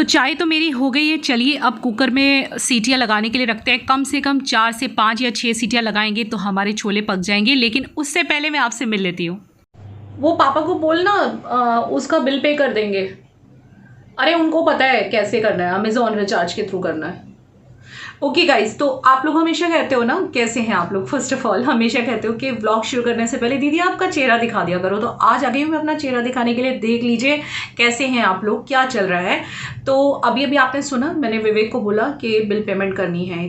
तो चाय तो मेरी हो गई है। चलिए अब कुकर में सीटियाँ लगाने के लिए रखते हैं। कम से कम 4 से 5 या 6 सीटियाँ लगाएंगे तो हमारे छोले पक जाएंगे। लेकिन उससे पहले मैं आपसे मिल लेती हूँ। वो पापा को बोलना उसका बिल पे कर देंगे। अरे उनको पता है कैसे करना है, अमेजॉन रिचार्ज के थ्रू करना है। ओके गाइज, तो आप लोग हमेशा कहते हो ना, कैसे हैं आप लोग, फर्स्ट ऑफ ऑल हमेशा कहते हो कि व्लॉग शुरू करने से पहले दीदी आपका चेहरा दिखा दिया करो। तो आज आ गई हूँ मैं अपना चेहरा दिखाने के लिए। देख लीजिए कैसे हैं आप लोग, क्या चल रहा है। तो अभी अभी आपने सुना, मैंने विवेक को बोला कि बिल पेमेंट करनी है।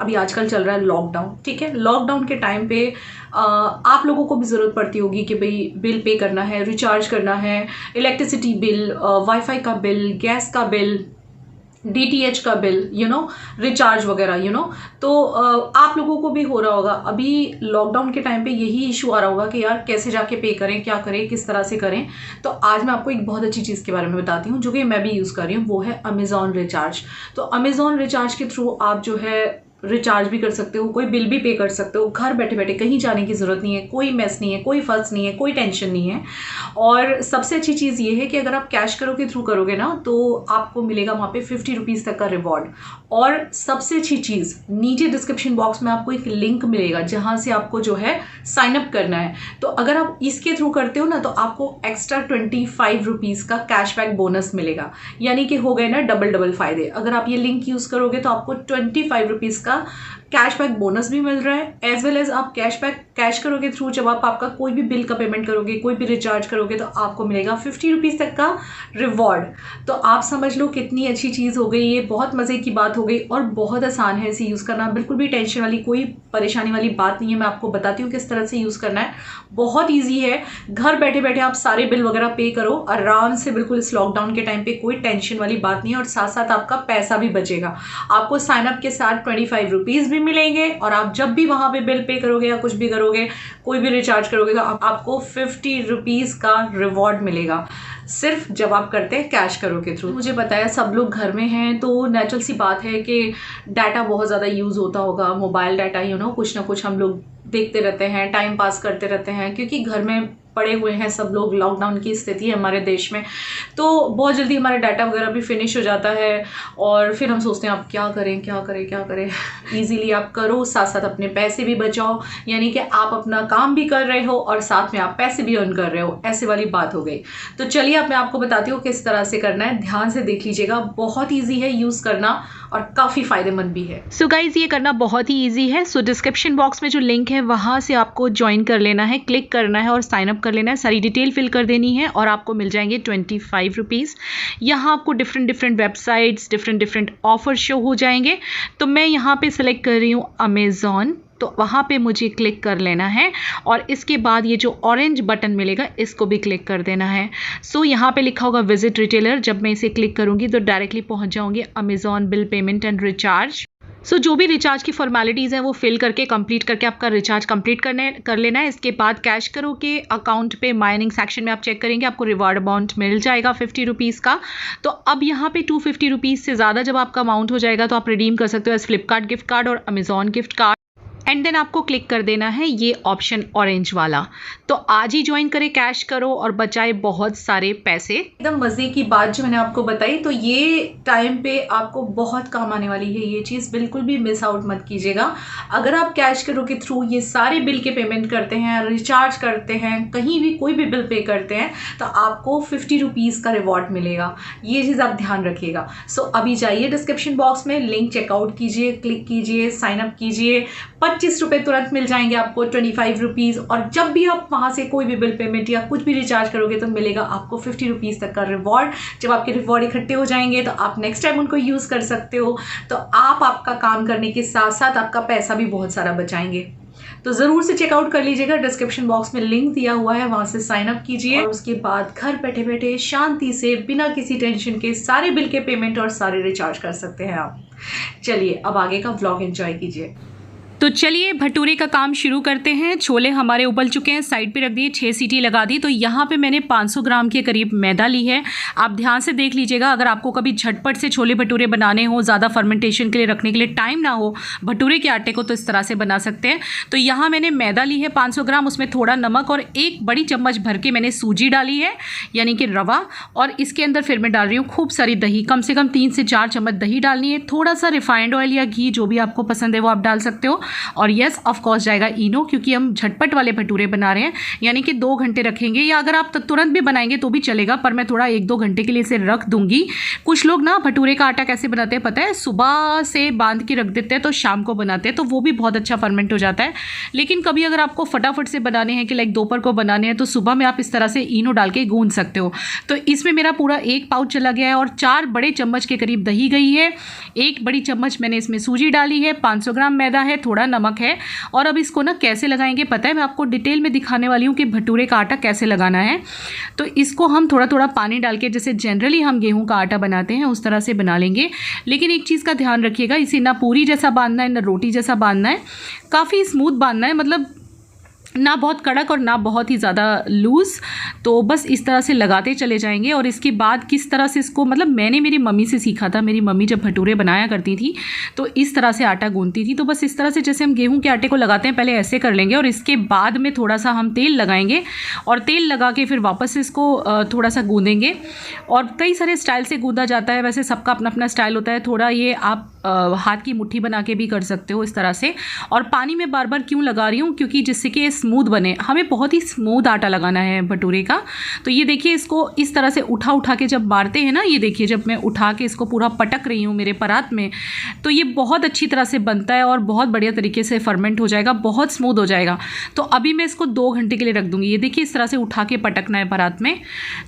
अभी आजकल चल रहा है लॉकडाउन, ठीक है। लॉकडाउन के टाइम पे आप लोगों को भी ज़रूरत पड़ती होगी कि भाई बिल पे करना है, रिचार्ज करना है, इलेक्ट्रिसिटी बिल, वाईफाई का बिल, गैस का बिल, DTH का बिल, रिचार्ज वगैरह, तो आप लोगों को भी हो रहा होगा। अभी लॉकडाउन के टाइम पे यही इशू आ रहा होगा कि यार कैसे जाके पे करें, क्या करें, किस तरह से करें। तो आज मैं आपको एक बहुत अच्छी चीज़ के बारे में बताती हूँ जो कि मैं भी यूज़ कर रही हूँ, वो है अमेजॉन रिचार्ज। तो अमेजॉन रिचार्ज के थ्रू आप जो है रिचार्ज भी कर सकते हो, कोई बिल भी पे कर सकते हो, घर बैठे बैठे, कहीं जाने की ज़रूरत नहीं है, कोई मेस नहीं है, कोई फंस नहीं है, कोई टेंशन नहीं है। और सबसे अच्छी चीज़ ये है कि अगर आप कैश करो के थ्रू करोगे ना तो आपको मिलेगा वहाँ पे 50 रुपीज़ तक का रिवॉर्ड। और सबसे अच्छी चीज़, नीचे डिस्क्रिप्शन बॉक्स में आपको एक लिंक मिलेगा जहाँ से आपको जो है साइन अप करना है। तो अगर आप इसके थ्रू करते हो ना तो आपको एक्स्ट्रा 25 रुपीज़ का कैशबैक बोनस मिलेगा। यानी कि हो गए ना डबल फ़ायदे। अगर आप ये लिंक यूज़ करोगे तो आपको 25 रुपीज़ का कैशबैक बोनस भी मिल रहा है, एज वेल एज आप कैश करोगे थ्रू, जब आप आपका कोई भी बिल का पेमेंट करोगे, कोई भी रिचार्ज करोगे तो आपको मिलेगा 50 रुपीज़ तक का रिवॉर्ड। तो आप समझ लो कितनी अच्छी चीज़ हो गई, ये बहुत मज़े की बात हो गई और बहुत आसान है इसे यूज़ करना। बिल्कुल भी टेंशन वाली, कोई परेशानी वाली बात नहीं है। मैं आपको बताती हूँ किस तरह से यूज़ करना है। बहुत ईजी है, घर बैठे बैठे आप सारे बिल वगैरह पे करो आराम से, बिल्कुल इस लॉकडाउन के टाइम पे कोई टेंशन वाली बात नहीं है। और साथ साथ आपका पैसा भी बचेगा। आपको साइनअप के साथ 25 रुपीज़ भी मिलेंगे और आप जब भी वहाँ पे बिल पे करोगे या कुछ भी करोगे, कोई भी रिचार्ज करोगे तो आपको 50 रुपीज़ का रिवॉर्ड मिलेगा, सिर्फ जब आप करते हैं कैश करो के थ्रू। मुझे पता है सब लोग घर में हैं तो नेचुरल सी बात है कि डाटा बहुत ज़्यादा यूज़ होता होगा, मोबाइल डाटा, कुछ ना कुछ हम लोग देखते रहते हैं, टाइम पास करते रहते हैं, क्योंकि घर में पड़े हुए हैं सब लोग। लॉकडाउन की स्थिति है हमारे देश में, तो बहुत जल्दी हमारा डाटा वगैरह भी फिनिश हो जाता है और फिर हम सोचते हैं आप क्या करें। इजीली आप करो, साथ साथ अपने पैसे भी बचाओ, यानी कि आप अपना काम भी कर रहे हो और साथ में आप पैसे भी अर्न कर रहे हो, ऐसे वाली बात हो गई। तो चलिए अब मैं आपको बताती हूँ किस तरह से करना है। ध्यान से देख लीजिएगा, बहुत ईजी है यूज़ करना और काफ़ी फायदेमंद भी है। सो गाइज ये करना बहुत ही ईजी है। सो डिस्क्रिप्शन बॉक्स में जो लिंक है वहाँ से आपको ज्वाइन कर लेना है, क्लिक करना है और साइन अप कर लेना है। सारी डिटेल फिल कर देनी है और आपको मिल जाएंगे 25 रुपीज़। यहाँ आपको different websites, different offer show हो जाएंगे। तो मैं यहाँ पे सिलेक्ट कर रही हूँ अमेज़ॉन, तो वहाँ पे मुझे क्लिक कर लेना है और इसके बाद ये जो ऑरेंज बटन मिलेगा इसको भी क्लिक कर देना है। सो यहाँ पे लिखा होगा विजिट रिटेलर। जब मैं इसे क्लिक करूँगी तो डायरेक्टली पहुँच जाऊँगी Amazon bill payment and recharge. So जो भी रिचार्ज की फॉर्मेलिटीज़ हैं वो फिल करके कंप्लीट करके आपका रिचार्ज कंप्लीट कर लेना है। इसके बाद कैश करो के अकाउंट पे माइनिंग सेक्शन में आप चेक करेंगे, आपको रिवार्ड अमाउंट मिल जाएगा 50 रुपीज़ का। तो अब यहाँ पे 250 रुपीज़ से ज़्यादा जब आपका अमाउंट हो जाएगा तो आप रिडीम कर सकते हो एज फ्लिपकार्ट गिफ्ट कार्ड और Amazon gift card. And then आपको क्लिक कर देना है ये ऑप्शन ऑरेंज वाला। तो आज ही ज्वाइन करें, कैश करो और बचाए बहुत सारे पैसे। एकदम मज़े की बात जो मैंने आपको बताई, तो ये टाइम पे आपको बहुत काम आने वाली है। ये चीज़ बिल्कुल भी मिस आउट मत कीजिएगा। अगर आप कैश करो के थ्रू ये सारे बिल के पेमेंट करते हैं, रिचार्ज करते हैं, कहीं भी कोई भी बिल पे करते हैं तो आपको 50 रुपीज़ का रिवॉर्ड मिलेगा। ये चीज़ आप ध्यान रखिएगा। सो अभी जाइए डिस्क्रिप्शन बॉक्स में, लिंक चेकआउट कीजिए, क्लिक कीजिए, साइन अप कीजिए। 25 रुपये तुरंत मिल जाएंगे आपको, 25 रुपीज़। और जब भी आप वहाँ से कोई भी बिल पेमेंट या कुछ भी रिचार्ज करोगे तो मिलेगा आपको 50 रुपीज़ तक का रिवॉर्ड। जब आपके रिवॉर्ड इकट्ठे हो जाएंगे तो आप नेक्स्ट टाइम उनको यूज़ कर सकते हो। तो आप आपका काम करने के साथ साथ आपका पैसा भी बहुत सारा बचाएंगे। तो ज़रूर से चेकआउट कर लीजिएगा, डिस्क्रिप्शन बॉक्स में लिंक दिया हुआ है, वहाँ से साइन अप कीजिए और उसके बाद घर बैठे बैठे शांति से बिना किसी टेंशन के सारे बिल के पेमेंट और सारे रिचार्ज कर सकते हैं आप। चलिए अब आगे का व्लॉग एंजॉय कीजिए। तो चलिए भटूरे का काम शुरू करते हैं। छोले हमारे उबल चुके हैं, साइड पे रख दिए, 6 सीटी लगा दी। तो यहाँ पे मैंने 500 ग्राम के करीब मैदा ली है। आप ध्यान से देख लीजिएगा, अगर आपको कभी झटपट से छोले भटूरे बनाने हो, ज़्यादा फर्मेंटेशन के लिए रखने के लिए टाइम ना हो भटूरे के आटे को, तो इस तरह से बना सकते हैं। तो यहाँ मैंने मैदा ली है 500 ग्राम, उसमें थोड़ा नमक और 1 बड़ी चम्मच भर के मैंने सूजी डाली है, यानी कि रवा। और इसके अंदर फिर मैं डाल रही हूँ खूब सारी दही, कम से कम 3 से 4 चम्मच दही डालनी है। थोड़ा सा रिफाइंड ऑयल या घी, जो भी आपको पसंद है वो आप डाल सकते हो। और यस, ऑफ कोर्स जाएगा इनो, क्योंकि हम झटपट वाले भटूरे बना रहे हैं, यानी कि 2 घंटे रखेंगे, या अगर आप तुरंत भी बनाएंगे तो भी चलेगा, पर मैं थोड़ा 1-2 घंटे के लिए इसे रख दूंगी। कुछ लोग ना भटूरे का आटा कैसे बनाते हैं पता है, सुबह से बांध के रख देते हैं तो शाम को बनाते हैं, तो वो भी बहुत अच्छा फर्मेंट हो जाता है। लेकिन कभी अगर आपको फटाफट से बनाने हैं कि लाइक दोपहर को बनाने हैं, तो सुबह में आप इस तरह से इनो डाल के गूंद सकते हो। तो इसमें मेरा पूरा 1 पाउच चला गया है और 4 बड़े चम्मच के करीब दही गई है, 1 बड़ी चम्मच मैंने इसमें सूजी डाली है, 500 ग्राम मैदा है, थोड़ा नमक है। और अब इसको ना कैसे लगाएंगे पता है, मैं आपको डिटेल में दिखाने वाली हूँ कि भटूरे का आटा कैसे लगाना है। तो इसको हम थोड़ा थोड़ा पानी डाल के, जैसे जनरली हम गेहूं का आटा बनाते हैं उस तरह से बना लेंगे। लेकिन एक चीज़ का ध्यान रखिएगा, इसे ना पूरी जैसा बांधना है ना रोटी जैसा बांधना है, काफ़ी स्मूथ बांधना है, मतलब ना बहुत कड़क और ना बहुत ही ज़्यादा लूज़। तो बस इस तरह से लगाते चले जाएंगे। और इसके बाद किस तरह से इसको, मतलब मैंने मेरी मम्मी से सीखा था, मेरी मम्मी जब भटूरे बनाया करती थी तो इस तरह से आटा गूंथती थी। तो बस इस तरह से जैसे हम गेहूं के आटे को लगाते हैं, पहले ऐसे कर लेंगे और इसके बाद में थोड़ा सा हम तेल लगाएंगे और तेल लगा के फिर वापस से इसको थोड़ा सा गूंदेंगे। और कई सारे स्टाइल से गूंदा जाता है, वैसे सबका अपना अपना स्टाइल होता है। थोड़ा ये आप हाथ की मुट्ठी बना के भी कर सकते हो इस तरह से। और पानी में बार बार क्यों लगा रही हूँ, क्योंकि जिससे कि स्मूथ बने, हमें बहुत ही स्मूथ आटा लगाना है भटूरे का। तो ये देखिए, इसको इस तरह से उठा उठा के जब मारते हैं ना, ये देखिए जब मैं उठा के इसको पूरा पटक रही हूँ मेरे परात में, तो ये बहुत अच्छी तरह से बनता है और बहुत बढ़िया तरीके से फर्मेंट हो जाएगा, बहुत स्मूथ हो जाएगा। तो अभी मैं इसको 2 घंटे के लिए रख दूँगी। ये देखिए इस तरह से उठा के पटकना है परात में।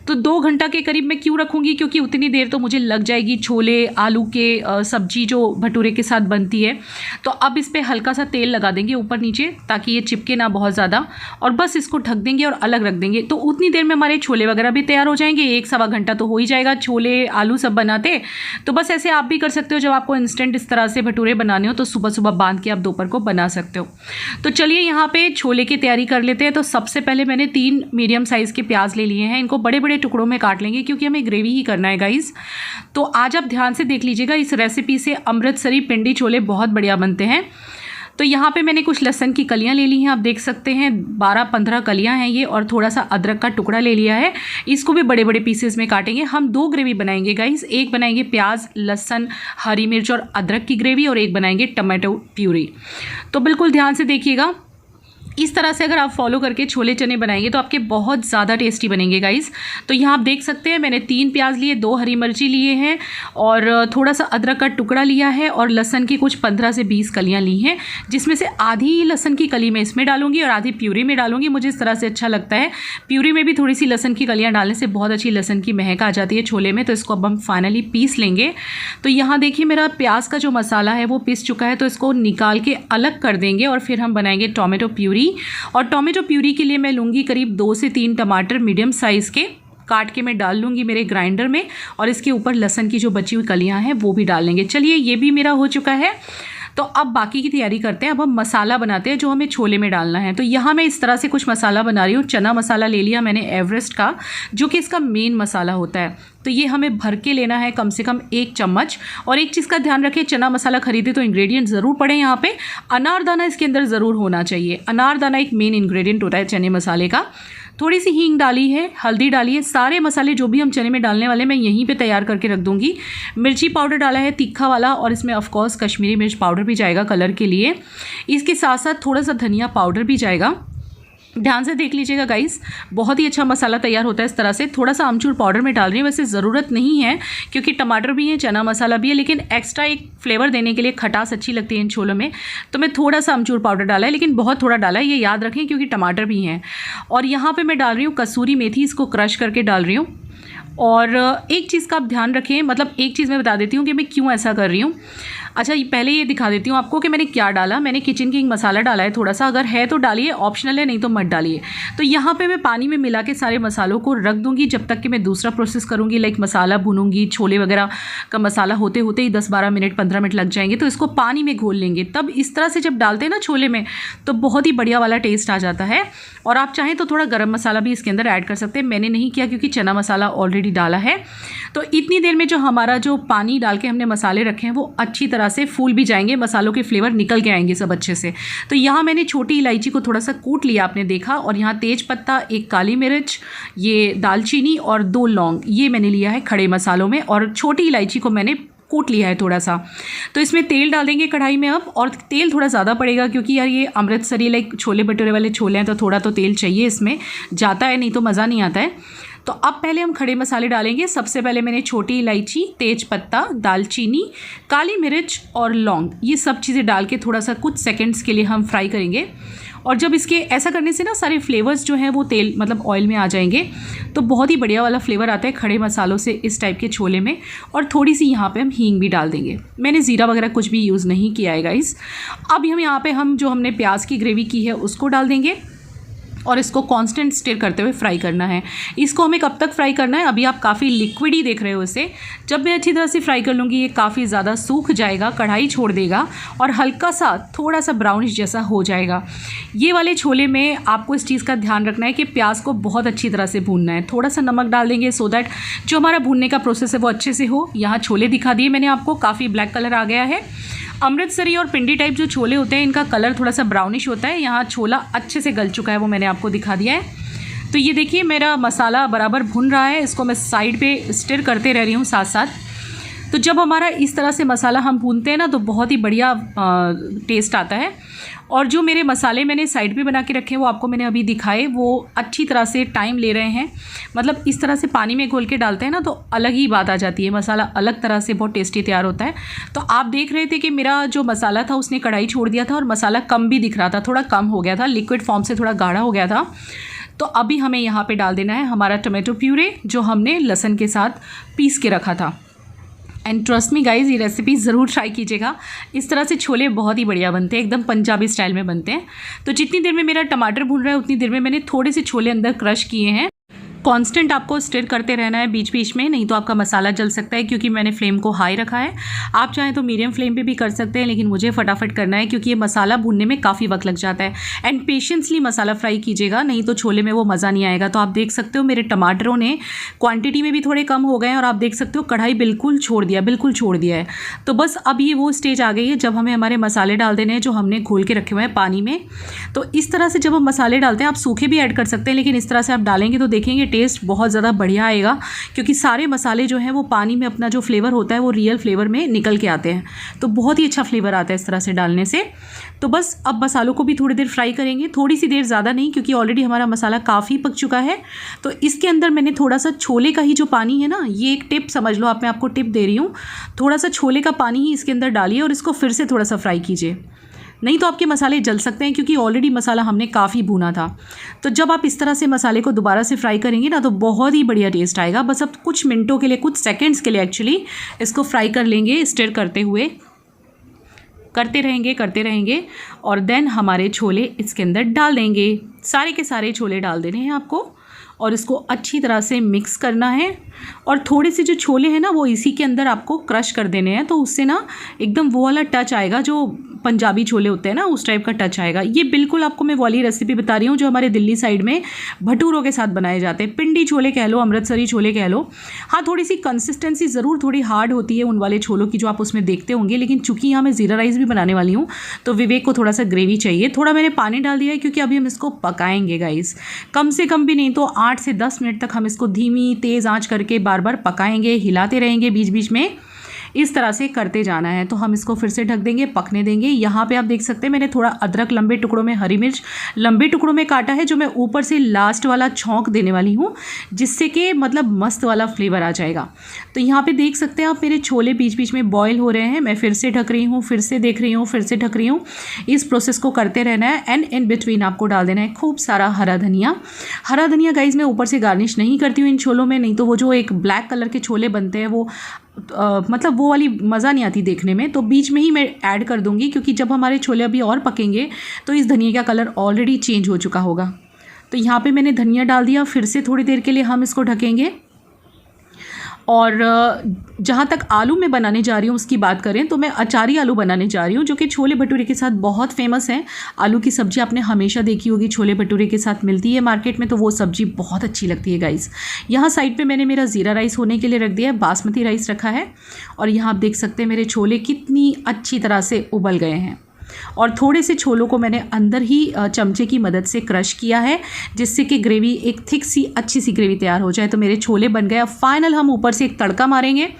तो 2 घंटा के करीब मैं क्यों रखूँगी, क्योंकि उतनी देर तो मुझे लग जाएगी छोले आलू के सब्जी जो भटूरे के साथ बनती है। तो अब इस पर हल्का सा तेल लगा देंगे ऊपर नीचे, ताकि ये चिपके ना बहुत ज़्यादा, और बस इसको ढक देंगे और अलग रख देंगे। तो उतनी देर में हमारे छोले वगैरह भी तैयार हो जाएंगे। 1-1.25 घंटा तो हो ही जाएगा छोले आलू सब बनाते। तो बस ऐसे आप भी कर सकते हो, जब आपको इंस्टेंट इस तरह से भटूरे बनाने हो तो सुबह सुबह बांध के आप दोपहर को बना सकते हो। तो चलिए यहाँ पे छोले की तैयारी कर लेते हैं। तो सबसे पहले मैंने 3 मीडियम साइज़ के प्याज ले लिए हैं, इनको बड़े बड़े टुकड़ों में काट लेंगे क्योंकि हमें ग्रेवी ही करना है गाइस। तो आज आप ध्यान से देख लीजिएगा, इस रेसिपी से अमृतसरी पिंडी छोले बहुत बढ़िया बनते हैं। तो यहाँ पे मैंने कुछ लहसुन की कलियाँ ले ली हैं, आप देख सकते हैं 12-15 कलियाँ हैं ये, और थोड़ा सा अदरक का टुकड़ा ले लिया है। इसको भी बड़े बड़े पीसेस में काटेंगे। हम 2 ग्रेवी बनाएंगे गाइस, एक बनाएंगे प्याज लहसुन हरी मिर्च और अदरक की ग्रेवी, और एक बनाएंगे टमाटो प्यूरी। तो बिल्कुल ध्यान से देखिएगा, इस तरह से अगर आप फॉलो करके छोले चने बनाएंगे तो आपके बहुत ज़्यादा टेस्टी बनेंगे गाइस। तो यहाँ आप देख सकते हैं मैंने 3 प्याज लिए, 2 हरी मिर्ची लिए हैं, और थोड़ा सा अदरक का टुकड़ा लिया है, और लहसुन की कुछ 15 से 20 कलियाँ ली हैं, जिसमें से आधी लहसुन की कली मैं इसमें डालूंगी और आधी प्यूरी में डालूंगी। मुझे इस तरह से अच्छा लगता है। प्यूरी में भी थोड़ी सी लहसुन की कलियाँ डालने से बहुत अच्छी लहसुन की महक आ जाती है छोले में। तो इसको अब हम फाइनली पीस लेंगे। तो यहाँ देखिए मेरा प्याज का जो मसाला है वो पीस चुका है, तो इसको निकाल के अलग कर देंगे और फिर हम बनाएंगे टोमेटो प्यूरी। और टोमेटो प्यूरी के लिए मैं लूँगी करीब 2 से 3 टमाटर मीडियम साइज़ के, काट के मैं डाल लूँगी मेरे ग्राइंडर में, और इसके ऊपर लहसुन की जो बची हुई कलियाँ हैं वो भी डाल लेंगे। चलिए ये भी मेरा हो चुका है। तो अब बाकी की तैयारी करते हैं। अब हम मसाला बनाते हैं जो हमें छोले में डालना है। तो यहाँ मैं इस तरह से कुछ मसाला बना रही हूँ। चना मसाला ले लिया मैंने एवरेस्ट का, जो कि इसका मेन मसाला होता है। तो ये हमें भर के लेना है, कम से कम 1 चम्मच। और एक चीज़ का ध्यान रखें, चना मसाला खरीदे तो इंग्रेडिएंट ज़रूर पड़े यहाँ पे। अनारदाना इसके अंदर ज़रूर होना चाहिए। अनारदाना एक मेन इंग्रेडिएंट होता है चने मसाले का। थोड़ी सी हींग डाली है, हल्दी डाली है, सारे मसाले जो भी हम चने में डालने वाले मैं यहीं पे तैयार करके रख दूँगी। मिर्ची पाउडर डाला है तीखा वाला, और इसमें ऑफ कोर्स कश्मीरी मिर्च पाउडर भी जाएगा कलर के लिए। इसके साथ साथ थोड़ा सा धनिया पाउडर भी जाएगा। ध्यान से देख लीजिएगा गाइस, बहुत ही अच्छा मसाला तैयार होता है इस तरह से। थोड़ा सा आमचूर पाउडर में डाल रही हूँ, वैसे ज़रूरत नहीं है क्योंकि टमाटर भी है, चना मसाला भी है, लेकिन एक्स्ट्रा एक फ्लेवर देने के लिए खटास अच्छी लगती है इन छोलों में, तो मैं थोड़ा सा आमचूर पाउडर डाला है, लेकिन बहुत थोड़ा डाला है, ये याद रखें क्योंकि टमाटर भी हैं। और यहाँ पर मैं डाल रही हूँ कसूरी मेथी, इसको क्रश करके डाल रही हूँ। और एक चीज़ का आप ध्यान रखें, मतलब एक चीज़ मैं बता देती हूँ कि मैं क्यों ऐसा कर रही हूँ। अच्छा, पहले ये दिखा देती हूँ आपको कि मैंने क्या डाला। मैंने किचन किंग मसाला डाला है थोड़ा सा, अगर है तो डालिए, ऑप्शनल है, नहीं तो मत डालिए। तो यहाँ पे मैं पानी में मिला के सारे मसालों को रख दूँगी जब तक कि मैं दूसरा प्रोसेस करूँगी, लाइक मसाला भूनूंगी। छोले वगैरह का मसाला होते होते ही 10-12 मिनट 15 मिनट लग जाएंगे, तो इसको पानी में घोल लेंगे। तब इस तरह से जब डालते हैं ना छोले में, तो बहुत ही बढ़िया वाला टेस्ट आ जाता है। और आप चाहें तो थोड़ा गरम मसाला भी इसके अंदर ऐड कर सकते हैं, मैंने नहीं किया क्योंकि चना मसाला ऑलरेडी डाला है। तो इतनी देर में जो हमारा जो पानी डाल के हमने मसाले रखे हैं वो अच्छी तरह से फूल भी जाएंगे, मसालों के फ्लेवर निकल के आएंगे सब अच्छे से। तो यहाँ मैंने छोटी इलायची को थोड़ा सा कूट लिया, आपने देखा, और यहाँ तेज पत्ता, एक काली मिर्च, ये दालचीनी और 2 लौंग, ये मैंने लिया है खड़े मसालों में, और छोटी इलायची को मैंने कूट लिया है थोड़ा सा। तो इसमें तेल डाल देंगे कढ़ाई में अब, और तेल थोड़ा ज़्यादा पड़ेगा क्योंकि यार ये अमृतसरी लाइक छोले भटूरे वाले छोले हैं, तो थोड़ा तो तेल चाहिए इसमें, जाता है नहीं तो मज़ा नहीं आता है। तो अब पहले हम खड़े मसाले डालेंगे। सबसे पहले मैंने छोटी इलायची, तेज पत्ता, दालचीनी, काली मिर्च और लौंग, ये सब चीज़ें डाल के थोड़ा सा कुछ सेकंड्स के लिए हम फ्राई करेंगे। और जब इसके ऐसा करने से ना सारे फ्लेवर्स जो हैं वो तेल मतलब ऑयल में आ जाएंगे, तो बहुत ही बढ़िया वाला फ्लेवर आता है खड़े मसालों से इस टाइप के छोले में। और थोड़ी सी यहाँ पे हम हींग भी डाल देंगे, मैंने ज़ीरा वगैरह कुछ भी यूज़ नहीं किया है गाइस। अब हम यहाँ पे हम जो हमने प्याज की ग्रेवी की है उसको डाल देंगे, और इसको कांस्टेंट स्टिर करते हुए फ्राई करना है। इसको हमें कब तक फ्राई करना है, अभी आप काफ़ी लिक्विड ही देख रहे हो इसे। जब मैं अच्छी तरह से फ्राई कर लूँगी, ये काफ़ी ज़्यादा सूख जाएगा, कढ़ाई छोड़ देगा और हल्का सा थोड़ा सा ब्राउनिश जैसा हो जाएगा। ये वाले छोले में आपको इस चीज़ का ध्यान रखना है कि प्याज को बहुत अच्छी तरह से भूनना है। थोड़ा सा नमक डाल देंगे सो दैट जो हमारा भूनने का प्रोसेस है वो अच्छे से हो। यहाँ छोले दिखा दिए मैंने आपको, काफ़ी ब्लैक कलर आ गया है। अमृतसरी और पिंडी टाइप जो छोले होते हैं इनका कलर थोड़ा सा ब्राउनिश होता है, यहाँ छोला अच्छे से गल चुका है, वो मैंने आपको दिखा दिया है। तो ये देखिए मेरा मसाला बराबर भुन रहा है, इसको मैं साइड पे स्टिर करते रह रही हूँ साथ साथ। तो जब हमारा इस तरह से मसाला हम भूनते हैं ना तो बहुत ही बढ़िया टेस्ट आता है। और जो मेरे मसाले मैंने साइड पे बना के रखे हैं वो आपको मैंने अभी दिखाए, वो अच्छी तरह से टाइम ले रहे हैं। मतलब इस तरह से पानी में घोल के डालते हैं ना तो अलग ही बात आ जाती है, मसाला अलग तरह से बहुत टेस्टी तैयार होता है। तो आप देख रहे थे कि मेरा जो मसाला था उसने कढ़ाई छोड़ दिया था और मसाला कम भी दिख रहा था, थोड़ा कम हो गया था, लिक्विड फॉर्म से थोड़ा गाढ़ा हो गया था। तो अभी हमें यहाँ पे डाल देना है हमारा टमाटो प्यूरे जो हमने लहसुन के साथ पीस के रखा था। एंड ट्रस्ट मी गाइज, ये रेसिपी ज़रूर ट्राई कीजिएगा। इस तरह से छोले बहुत ही बढ़िया बनते हैं, एकदम पंजाबी स्टाइल में बनते हैं। तो जितनी देर में मेरा टमाटर भून रहा है उतनी देर में मैंने थोड़े से छोले अंदर क्रश किए हैं। कांस्टेंट आपको स्टिर करते रहना है बीच बीच में, नहीं तो आपका मसाला जल सकता है, क्योंकि मैंने फ्लेम को हाई रखा है। आप चाहें तो मीडियम फ्लेम पे भी कर सकते हैं, लेकिन मुझे फटाफट करना है क्योंकि ये मसाला भूनने में काफ़ी वक्त लग जाता है। एंड पेशेंसली मसाला फ्राई कीजिएगा, नहीं तो छोले में वो मज़ा नहीं आएगा। तो आप देख सकते हो मेरे टमाटरों ने क्वान्टिटी में भी थोड़े कम हो गए हैं, और आप देख सकते हो कढ़ाई बिल्कुल छोड़ दिया है। तो बस अब ये वो स्टेज आ गई है जब हमें हमारे मसाले डाल देने हैं जो हमने घोल के रखे हुए हैं पानी में। तो इस तरह से जब हम मसाले डालते हैं, आप सूखे भी ऐड कर सकते हैं, लेकिन इस तरह से आप डालेंगे तो देखेंगे टेस्ट बहुत ज़्यादा बढ़िया आएगा, क्योंकि सारे मसाले जो हैं वो पानी में अपना जो फ्लेवर होता है वो रियल फ्लेवर में निकल के आते हैं। तो बहुत ही अच्छा फ्लेवर आता है इस तरह से डालने से। तो बस अब मसालों को भी थोड़ी देर फ्राई करेंगे, थोड़ी सी देर, ज़्यादा नहीं, क्योंकि ऑलरेडी हमारा मसाला काफ़ी पक चुका है। तो इसके अंदर मैंने थोड़ा सा छोले का ही जो पानी है ना, ये एक टिप समझ लो आप, मैं आपको टिप दे रही हूँ, थोड़ा सा छोले का पानी ही इसके अंदर डालिए और इसको फिर से थोड़ा सा फ्राई कीजिए, नहीं तो आपके मसाले जल सकते हैं, क्योंकि ऑलरेडी मसाला हमने काफ़ी भुना था। तो जब आप इस तरह से मसाले को दोबारा से फ्राई करेंगे ना तो बहुत ही बढ़िया टेस्ट आएगा। बस अब कुछ मिनटों के लिए, कुछ सेकंड्स के लिए एक्चुअली इसको फ्राई कर लेंगे, स्टिर करते हुए करते रहेंगे और देन हमारे छोले इसके अंदर डाल देंगे। सारे के सारे छोले डाल देने हैं आपको और इसको अच्छी तरह से मिक्स करना है। और थोड़े से जो छोले हैं ना वो इसी के अंदर आपको क्रश कर देने हैं, तो उससे ना एकदम वो वाला टच आएगा जो पंजाबी छोले होते हैं ना, उस टाइप का टच आएगा। ये बिल्कुल आपको मैं वाली रेसिपी बता रही हूँ जो हमारे दिल्ली साइड में भटूरों के साथ बनाए जाते हैं। पिंडी छोले कह लो, अमृतसरी छोले कह लो। हाँ, थोड़ी सी कंसिस्टेंसी ज़रूर थोड़ी हार्ड होती है उन वाले छोलों की जो आप उसमें देखते होंगे, लेकिन चूँकि यहाँ मैं ज़ीरा राइस भी बनाने वाली हूँ तो विवेक को थोड़ा सा ग्रेवी चाहिए। थोड़ा मैंने पानी डाल दिया है क्योंकि अभी हम इसको पकाएंगे गाइस, कम से कम भी नहीं तो 8 से 10 मिनट तक हम इसको धीमी तेज़ आंच करके बार बार पकाएंगे, हिलाते रहेंगे बीच बीच में, इस तरह से करते जाना है। तो हम इसको फिर से ढक देंगे, पकने देंगे। यहाँ पे आप देख सकते हैं मैंने थोड़ा अदरक लंबे टुकड़ों में, हरी मिर्च लंबे टुकड़ों में काटा है, जो मैं ऊपर से लास्ट वाला छौंक देने वाली हूँ, जिससे कि मतलब मस्त वाला फ्लेवर आ जाएगा। तो यहाँ पे देख सकते हैं आप मेरे छोले बीच बीच में बॉयल हो रहे हैं। मैं फिर से ढक रही हूँ, फिर से देख रही हूँ, फिर से ढक रही हूँ। इस प्रोसेस को करते रहना है। एंड इन बिटवीन आपको डाल देना है खूब सारा हरा धनिया। हरा धनिया गाइज मैं ऊपर से गार्निश नहीं करती हूँ इन छोलों में, नहीं तो वो जो एक ब्लैक कलर के छोले बनते हैं वो मतलब वो वाली मज़ा नहीं आती देखने में, तो बीच में ही मैं ऐड कर दूँगी, क्योंकि जब हमारे छोले अभी और पकेंगे तो इस धनिया का कलर ऑलरेडी चेंज हो चुका होगा। तो यहाँ पे मैंने धनिया डाल दिया, फिर से थोड़ी देर के लिए हम इसको ढकेंगे। और जहाँ तक आलू मैं बनाने जा रही हूँ उसकी बात करें तो मैं अचारी आलू बनाने जा रही हूँ, जो कि छोले भटूरे के साथ बहुत फेमस है। आलू की सब्ज़ी आपने हमेशा देखी होगी, छोले भटूरे के साथ मिलती है मार्केट में, तो वो सब्ज़ी बहुत अच्छी लगती है गाइस। यहाँ साइड पे मैंने मेरा ज़ीरा राइस होने के लिए रख दिया है, बासमती राइस रखा है। और यहाँ आप देख सकते हैं मेरे छोले कितनी अच्छी तरह से उबल गए हैं। और थोड़े से छोलों को मैंने अंदर ही चमचे की मदद से क्रश किया है, जिससे कि ग्रेवी एक थिक सी अच्छी सी ग्रेवी तैयार हो जाए। तो मेरे छोले बन गए। अब फाइनल हम ऊपर से एक तड़का मारेंगे।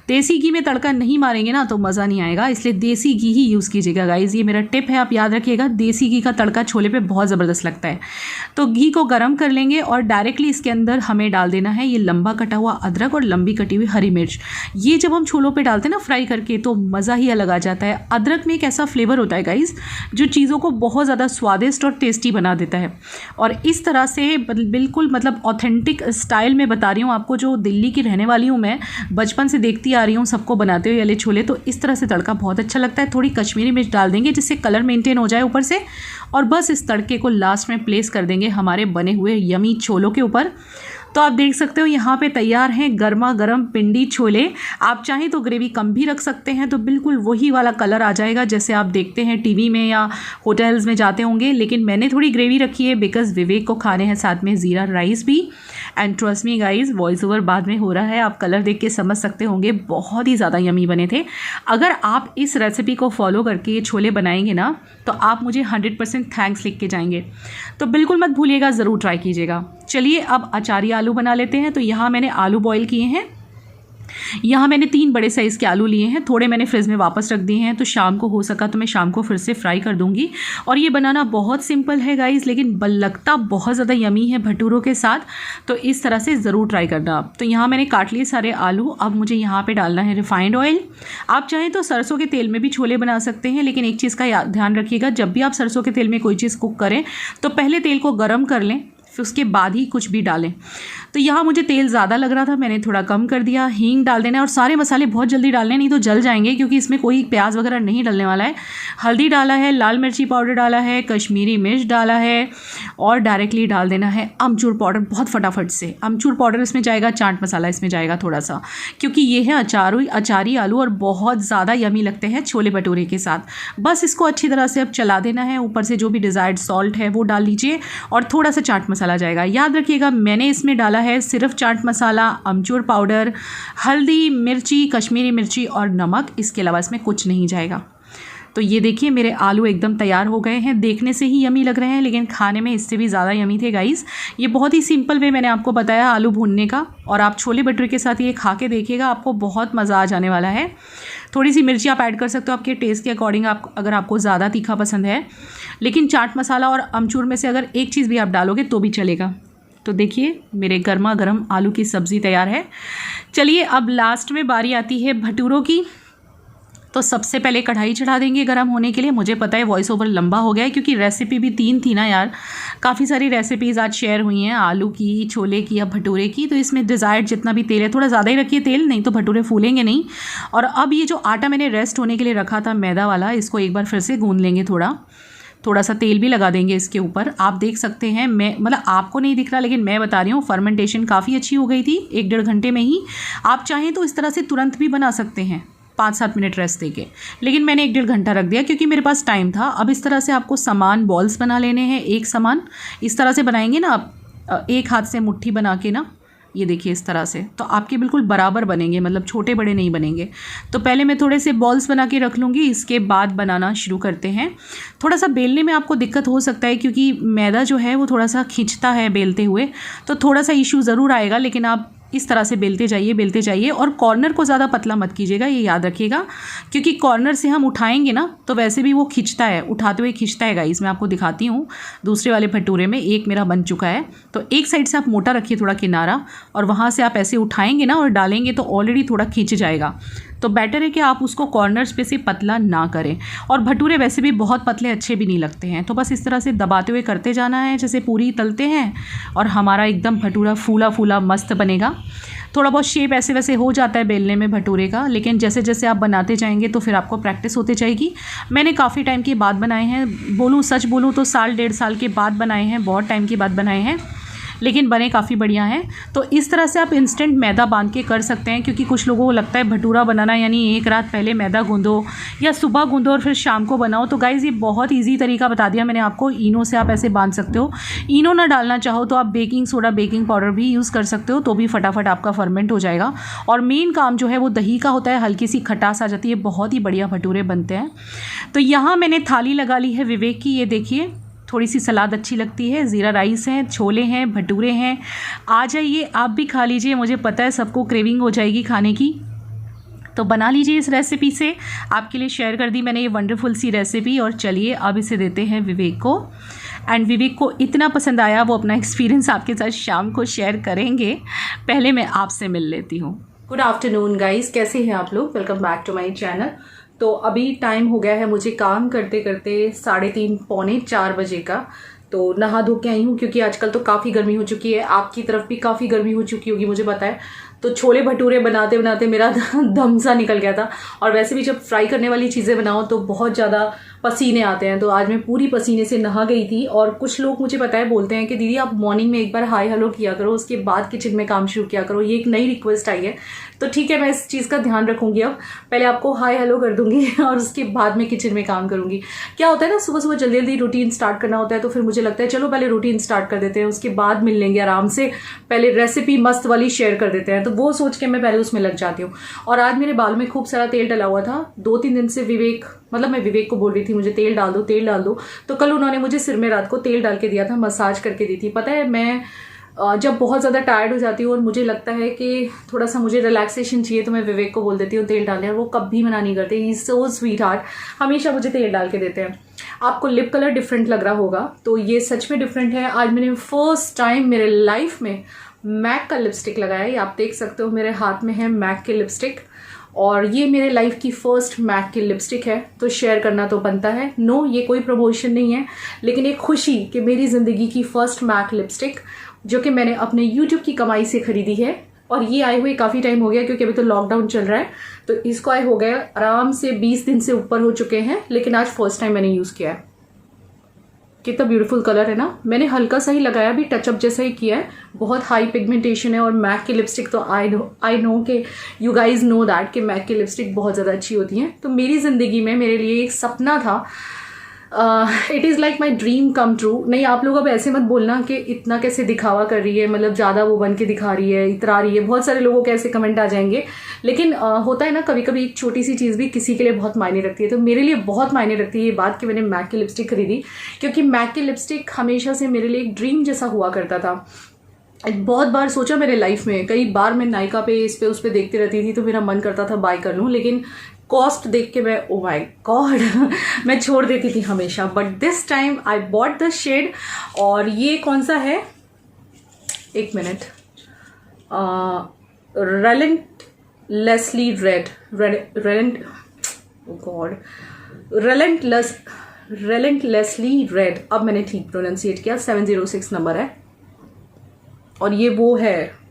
देसी घी में तड़का नहीं मारेंगे ना तो मज़ा नहीं आएगा, इसलिए देसी घी ही यूज़ कीजिएगा गाइज़। ये मेरा टिप है, आप याद रखिएगा। देसी घी का तड़का छोले पे बहुत ज़बरदस्त लगता है। तो घी को गर्म कर लेंगे और डायरेक्टली इसके अंदर हमें डाल देना है ये लंबा कटा हुआ अदरक और लंबी कटी हुई हरी मिर्च। ये जब हम छोलों पे डालते हैं ना फ्राई करके, तो मज़ा ही अलग आ जाता है। अदरक में एक ऐसा फ्लेवर होता है गाइज़ जो चीज़ों को बहुत ज़्यादा स्वादिष्ट और टेस्टी बना देता है। और इस तरह से बिल्कुल मतलब ऑथेंटिक स्टाइल में बता रही हूँ आपको, जो दिल्ली की रहने वाली हूँ मैं, बचपन से देखती आ रही हूँ सबको बनाते हुए वाले छोले। तो इस तरह से तड़का बहुत अच्छा लगता है। थोड़ी कश्मीरी मिर्च डाल देंगे जिससे कलर मेंटेन हो जाए ऊपर से, और बस इस तड़के को लास्ट में प्लेस कर देंगे हमारे बने हुए यमी छोलों के ऊपर। तो आप देख सकते हो यहाँ पे तैयार हैं गर्मा गर्म पिंडी छोले। आप चाहें तो ग्रेवी कम भी रख सकते हैं, तो बिल्कुल वही वाला कलर आ जाएगा जैसे आप देखते हैं टीवी में या होटल्स में जाते होंगे। लेकिन मैंने थोड़ी ग्रेवी रखी है बिकॉज़ विवेक को खाने हैं साथ में ज़ीरा राइस भी। And trust me guys, voice over बाद में हो रहा है, आप कलर देख के समझ सकते होंगे, बहुत ही ज़्यादा यमी बने थे। अगर आप इस रेसिपी को फॉलो करके ये छोले बनाएंगे ना, तो आप मुझे 100% थैंक्स लिख के जाएंगे। तो बिल्कुल मत भूलिएगा, ज़रूर ट्राई कीजिएगा। चलिए अब अचारी आलू बना लेते हैं। तो यहाँ मैंने आलू बॉईल किए हैं। यहाँ मैंने 3 बड़े साइज़ के आलू लिए हैं, थोड़े मैंने फ्रिज में वापस रख दिए हैं। तो शाम को हो सका तो मैं शाम को फिर से फ्राई कर दूंगी। और ये बनाना बहुत सिंपल है गाइस, लेकिन लगता बहुत ज़्यादा यमी है भटूरों के साथ। तो इस तरह से ज़रूर ट्राई करना आप। तो यहाँ मैंने काट लिए सारे आलू। अब मुझे यहाँ पर डालना है रिफाइंड ऑयल। आप चाहें तो सरसों के तेल में भी छोले बना सकते हैं, लेकिन एक चीज़ का ध्यान रखिएगा, जब भी आप सरसों के तेल में कोई चीज़ कुक करें तो पहले तेल को गर्म कर लें, फिर उसके बाद ही कुछ भी डालें। तो यहाँ मुझे तेल ज़्यादा लग रहा था, मैंने थोड़ा कम कर दिया। हींग डाल देना है और सारे मसाले बहुत जल्दी डालने, नहीं तो जल जाएंगे, क्योंकि इसमें कोई प्याज वगैरह नहीं डलने वाला है। हल्दी डाला है, लाल मिर्ची पाउडर डाला है, कश्मीरी मिर्च डाला है, और डायरेक्टली डाल देना है अमचूर पाउडर बहुत फटाफट से। अमचूर पाउडर इसमें जाएगा, चाट मसाला इसमें जाएगा थोड़ा सा, क्योंकि ये है अचारी आलू और बहुत ज़्यादा यमी लगते हैं छोले भटूरे के साथ। बस इसको अच्छी तरह से अब चला देना है। ऊपर से जो भी डिज़ायर्ड सॉल्ट है वो डाल लीजिए, और थोड़ा सा चाट मसाला जाएगा। याद रखिएगा मैंने इसमें डाला है सिर्फ चाट मसाला, अमचूर पाउडर, हल्दी, मिर्ची, कश्मीरी मिर्ची और नमक। इसके अलावा इसमें कुछ नहीं जाएगा। तो ये देखिए मेरे आलू एकदम तैयार हो गए हैं। देखने से ही यमी लग रहे हैं, लेकिन खाने में इससे भी ज़्यादा यमी थे गाइस। ये बहुत ही सिंपल वे मैंने आपको बताया आलू भूनने का, और आप छोले भटूरे के साथ ये खा के देखिएगा, आपको बहुत मज़ा आ जाने वाला है। थोड़ी सी मिर्ची आप ऐड कर सकते हो आपके टेस्ट के अकॉर्डिंग, आप अगर आपको ज़्यादा तीखा पसंद है। लेकिन चाट मसाला और अमचूर में से अगर एक चीज़ भी आप डालोगे तो भी चलेगा। तो देखिए मेरे गर्मा गर्म आलू की सब्ज़ी तैयार है। चलिए अब लास्ट में बारी आती है भटूरों की। तो सबसे पहले कढ़ाई चढ़ा देंगे गर्म होने के लिए। मुझे पता है वॉइस ओवर लंबा हो गया है, क्योंकि रेसिपी भी 3 थी ना यार, काफ़ी सारी रेसिपीज़ आज शेयर हुई हैं, आलू की, छोले की, अब भटूरे की। तो इसमें डिज़ायर्ड जितना भी तेल है थोड़ा ज़्यादा ही रखिए तेल, नहीं तो भटूरे फूलेंगे नहीं। और अब ये जो आटा मैंने रेस्ट होने के लिए रखा था मैदा वाला, इसको एक बार फिर से गूंद लेंगे। थोड़ा सा तेल भी लगा देंगे इसके ऊपर। आप देख सकते हैं, मैं मतलब आपको नहीं दिख रहा लेकिन मैं बता रही हूँ, फर्मेंटेशन काफ़ी अच्छी हो गई थी 1-1.5 घंटे में ही। आप चाहें तो इस तरह से तुरंत भी बना सकते हैं 5-7 मिनट रेस्ट देके, लेकिन मैंने 1-1.5 घंटा रख दिया क्योंकि मेरे पास टाइम था। अब इस तरह से आपको समान बॉल्स बना लेने हैं, एक समान इस तरह से बनाएंगे ना आप, एक हाथ से मुट्ठी बना के ना, ये देखिए इस तरह से, तो आपके बिल्कुल बराबर बनेंगे, मतलब छोटे बड़े नहीं बनेंगे। तो पहले मैं थोड़े से बॉल्स बना के रख लूँगी, इसके बाद बनाना शुरू करते हैं। थोड़ा सा बेलने में आपको दिक्कत हो सकता है क्योंकि मैदा जो है वो थोड़ा सा खींचता है बेलते हुए, तो थोड़ा सा इशू ज़रूर आएगा, लेकिन आप इस तरह से बेलते जाइए। और कॉर्नर को ज़्यादा पतला मत कीजिएगा, ये याद रखिएगा, क्योंकि कॉर्नर से हम उठाएंगे ना तो वैसे भी वो खिंचता है, उठाते हुए खिंचता है गाइस। मैं आपको दिखाती हूँ दूसरे वाले भटूरे में, एक मेरा बन चुका है। तो एक साइड से आप मोटा रखिए थोड़ा किनारा, और वहाँ से आप ऐसे उठाएंगे ना और डालेंगे तो ऑलरेडी थोड़ा खिंच जाएगा। तो बेटर है कि आप उसको कॉर्नर्स पे से पतला ना करें। और भटूरे वैसे भी बहुत पतले अच्छे भी नहीं लगते हैं, तो बस इस तरह से दबाते हुए करते जाना है, जैसे पूरी तलते हैं, और हमारा एकदम भटूरा फूला फूला मस्त बनेगा। थोड़ा बहुत शेप ऐसे वैसे हो जाता है बेलने में भटूरे का, लेकिन जैसे जैसे आप बनाते जाएंगे तो फिर आपको प्रैक्टिस होती जाएगी। मैंने काफ़ी टाइम के बाद बनाए हैं, सच बोलूँ तो साल 1.5 साल के बाद बनाए हैं, बहुत टाइम के बाद बनाए हैं, लेकिन बने काफ़ी बढ़िया हैं। तो इस तरह से आप इंस्टेंट मैदा बांध के कर सकते हैं, क्योंकि कुछ लोगों को लगता है भटूरा बनाना यानी एक रात पहले मैदा गूंदो या सुबह गूंदो और फिर शाम को बनाओ। तो गाइज़ ये बहुत इजी तरीका बता दिया मैंने आपको। इनो से आप ऐसे बांध सकते हो। इनो ना डालना चाहो तो आप बेकिंग सोडा, बेकिंग पाउडर भी यूज़ कर सकते हो, तो भी फटाफट आपका फर्मेंट हो जाएगा। और मेन काम जो है वो दही का होता है, हल्की सी खटास आ जाती है, बहुत ही बढ़िया भटूरे बनते हैं। तो यहाँ मैंने थाली लगा ली है विवेक की, ये देखिए, थोड़ी सी सलाद अच्छी लगती है, ज़ीरा राइस है, छोले हैं, भटूरे हैं। आ जाइए आप भी खा लीजिए, मुझे पता है सबको क्रेविंग हो जाएगी खाने की, तो बना लीजिए इस रेसिपी से। आपके लिए शेयर कर दी मैंने ये वंडरफुल सी रेसिपी। और चलिए अब इसे देते हैं विवेक को। एंड विवेक को इतना पसंद आया, वो अपना एक्सपीरियंस आपके साथ शाम को शेयर करेंगे। पहले मैं आपसे मिल लेती हूँ। गुड आफ्टरनून गाइस, कैसे हैं आप लोग? Welcome back to my channel. तो अभी टाइम हो गया है मुझे काम करते करते 3:30 पौने 4 बजे का। तो नहा धो के आई हूँ, क्योंकि आजकल तो काफ़ी गर्मी हो चुकी है, आपकी तरफ भी काफ़ी गर्मी हो चुकी होगी मुझे पता है। तो छोले भटूरे बनाते बनाते मेरा दम सा निकल गया था। और वैसे भी जब फ्राई करने वाली चीज़ें बनाओ तो बहुत ज़्यादा पसीने आते हैं, तो आज मैं पूरी पसीने से नहा गई थी। और कुछ लोग मुझे पता है बोलते हैं कि दीदी आप मॉर्निंग में एक बार हाय हेलो किया करो, उसके बाद किचन में काम शुरू किया करो। ये एक नई रिक्वेस्ट आई है, तो ठीक है, मैं इस चीज़ का ध्यान रखूंगी। अब पहले आपको हाय हेलो कर दूंगी और उसके बाद में किचन में काम करूंगी। क्या होता है ना, सुबह सुबह जल्दी जल्दी रूटीन स्टार्ट करना होता है, तो फिर मुझे लगता है चलो पहले रूटीन स्टार्ट कर देते हैं, उसके बाद मिल लेंगे आराम से, पहले रेसिपी मस्त वाली शेयर कर देते हैं। तो वो सोच के मैं पहले उसमें लग जाती हूँ। और आज मेरे बाल में खूब सारा तेल डला हुआ था। 2-3 दिन से मैं विवेक को बोल रही थी मुझे तेल डाल दो, तेल डाल दो। तो कल उन्होंने मुझे सिर में रात को तेल डाल के दिया था, मसाज करके दी थी। पता है, मैं जब बहुत ज़्यादा टायर्ड हो जाती हूँ और मुझे लगता है कि थोड़ा सा मुझे रिलैक्सेशन चाहिए, तो मैं विवेक को बोल देती हूँ तेल डालने, और वो कभी मना नहीं करते। He is so sweet heart, हमेशा मुझे तेल डाल के देते हैं। आपको लिप कलर डिफरेंट लग रहा होगा, तो ये सच में डिफरेंट है। आज मैंने फर्स्ट टाइम मेरे लाइफ में मैक का लिपस्टिक लगाया है। आप देख सकते हो मेरे हाथ में है मैक की लिपस्टिक, और ये मेरे लाइफ की फर्स्ट मैक की लिपस्टिक है, तो शेयर करना तो बनता है। नो, ये कोई प्रमोशन नहीं है, लेकिन एक खुशी कि मेरी ज़िंदगी की फर्स्ट मैक लिपस्टिक, जो कि मैंने अपने YouTube की कमाई से खरीदी है। और ये आए हुए काफ़ी टाइम हो गया, क्योंकि अभी तो लॉकडाउन चल रहा है, तो इसको आए हो गया आराम से 20 दिन से ऊपर हो चुके हैं, लेकिन आज फर्स्ट टाइम मैंने यूज़ किया है। कितना ब्यूटीफुल कलर है ना। मैंने हल्का सा ही लगाया, भी टचअप जैसा ही किया है। बहुत हाई पिगमेंटेशन है, और मैक की लिपस्टिक तो आई नो कि यू गाइज नो दैट कि मैक की लिपस्टिक बहुत ज़्यादा अच्छी होती हैं। तो मेरी ज़िंदगी में मेरे लिए एक सपना था, it is like my dream come true. नहीं, आप लोग अब ऐसे मत बोलना कि इतना कैसे दिखावा कर रही है, मतलब ज़्यादा वो बन के दिखा रही है, इतरा रही है। बहुत सारे लोगों के ऐसे कमेंट आ जाएंगे, लेकिन होता है ना, कभी कभी एक छोटी सी चीज़ भी किसी के लिए बहुत मायने रखती है। तो मेरे लिए बहुत मायने रखती है ये बात कि मैंने मैक की लिपस्टिक खरीदी, क्योंकि मैक की लिपस्टिक हमेशा से मेरे लिए एक ड्रीम जैसा हुआ करता था। बहुत बार सोचा मेरे लाइफ में, कई बार मैं नायका पे इस पे उस पे देखती रहती थी, तो मेरा मन करता था बाय कर लूँ, लेकिन कॉस्ट देख के मैं ओ माय गॉड मैं छोड़ देती थी हमेशा। But this time I bought the shade. और ये कौन सा है, एक मिनट, रेलेंटलेसली रेड। अब मैंने ठीक प्रोनाउंसिएट किया, 706 नंबर है। और ये वो है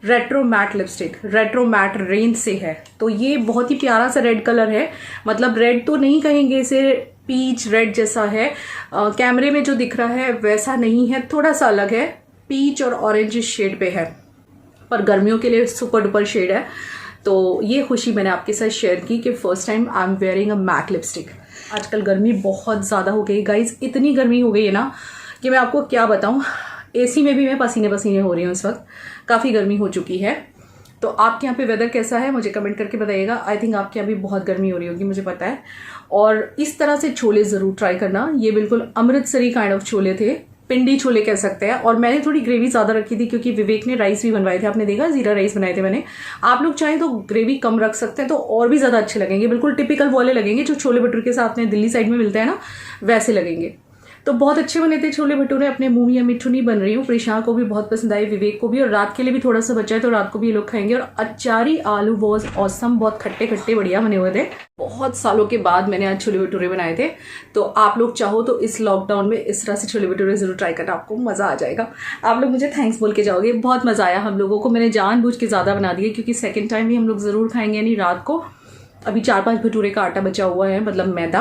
retro matte lipstick, retro matte range से है। तो ये बहुत ही प्यारा सा रेड कलर है, मतलब रेड तो नहीं कहेंगे इसे, पीच रेड जैसा है। कैमरे में जो दिख रहा है वैसा नहीं है, थोड़ा सा अलग है, पीच और ऑरेंज शेड पे है, पर गर्मियों के लिए सुपर डुपर शेड है। तो ये खुशी मैंने आपके साथ शेयर की कि first time I am wearing a matte lipstick. आजकल गर्मी बहुत ज़्यादा हो गई गाइज, इतनी गर्मी हो गई है ना कि मैं आपको क्या बताऊँ। एसी में भी मैं पसीने पसीने हो रही हूँ इस वक्त, काफ़ी गर्मी हो चुकी है। तो आपके यहाँ पे वेदर कैसा है मुझे कमेंट करके बताइएगा। आई थिंक आपके यहाँ भी बहुत गर्मी हो रही होगी, मुझे पता है। और इस तरह से छोले ज़रूर ट्राई करना। ये बिल्कुल अमृतसरी काइंड ऑफ छोले थे, पिंडी छोले कह सकते हैं। और मैंने थोड़ी ग्रेवी ज़्यादा रखी थी, क्योंकि विवेक ने राइस भी बनवाए थे, आपने देखा ज़ीरा राइस बनाए थे मैंने। आप लोग चाहें तो ग्रेवी कम रख सकते हैं, तो और भी ज़्यादा अच्छे लगेंगे, बिल्कुल टिपिकल वाले लगेंगे जो छोले भटूरे के साथ में दिल्ली साइड में मिलते हैं ना, वैसे लगेंगे। तो बहुत अच्छे बने थे छोले भटूरे, अपने मुंह में मिट्ठू नहीं बन रही हूँ। प्रिशा को भी बहुत पसंद आए, विवेक को भी, और रात के लिए भी थोड़ा सा बचा है तो रात को भी ये लोग खाएंगे। और अचारी आलू वॉज ऑसम, बहुत खट्टे खट्टे बढ़िया बने हुए थे। बहुत सालों के बाद मैंने आज छोले भटूरे बनाए थे, तो आप लोग चाहो तो इस लॉकडाउन में इस तरह से छोले भटूरे जरूर ट्राई करना, आपको मज़ा आ जाएगा। आप लोग मुझे थैंक्स बोल के जाओगे। बहुत मज़ा आया हम लोगों को, मैंने जानबूझ के ज़्यादा बना दिए क्योंकि सेकेंड टाइम भी हम लोग ज़रूर खाएंगे, यानी रात को। अभी 4-5 भटूरे का आटा बचा हुआ है, मतलब मैदा,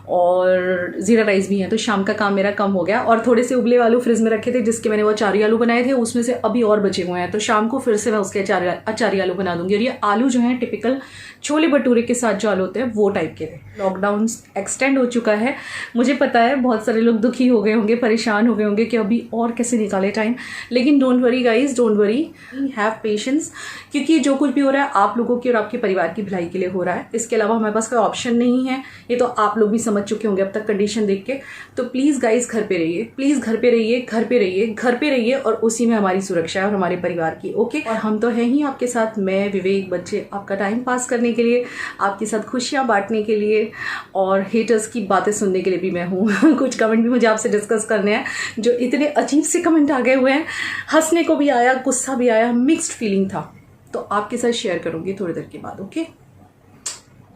और ज़ीरा राइस भी है, तो शाम का काम मेरा कम हो गया। और थोड़े से उबले आलू फ्रिज में रखे थे जिसके मैंने वो अचारी आलू बनाए थे, उसमें से अभी और बचे हुए हैं, तो शाम को फिर से मैं उसके अचारी आलू बना दूंगी। और ये आलू जो हैं टिपिकल छोले भटूरे के साथ जो आलू होते हैं वो टाइप के थे। लॉकडाउन एक्सटेंड हो चुका है, मुझे पता है बहुत सारे लोग दुखी हो गए होंगे, परेशान हो गए होंगे कि अभी और कैसे निकाले टाइम, लेकिन don't worry guys, don't worry, have patience, क्योंकि जो कुछ भी हो रहा है आप लोगों की और आपके परिवार की भलाई के लिए हो रहा है। इसके अलावा हमारे पास कोई ऑप्शन नहीं है, ये तो आप लोग भी समझ चुके होंगे अब तक कंडीशन देख के। तो प्लीज़ गाइज घर पे रहिए, प्लीज़ घर पे रहिए, घर पे रहिए, घर पे रहिए, और उसी में हमारी सुरक्षा है और हमारे परिवार की। ओके, और हम तो हैं ही आपके साथ, मैं, विवेक, बच्चे, आपका टाइम पास करने के लिए, आपके साथ खुशियाँ बांटने के लिए, और हेटर्स की बातें सुनने के लिए भी मैं हूँ। कुछ कमेंट भी मुझे आपसे डिस्कस करने हैं, जो इतने अजीब से कमेंट आ गए हुए हैं, हंसने को भी आया, गुस्सा भी आया, मिक्स्ड फीलिंग था, तो आपके साथ शेयर करूँगी थोड़ी देर के बाद। ओके,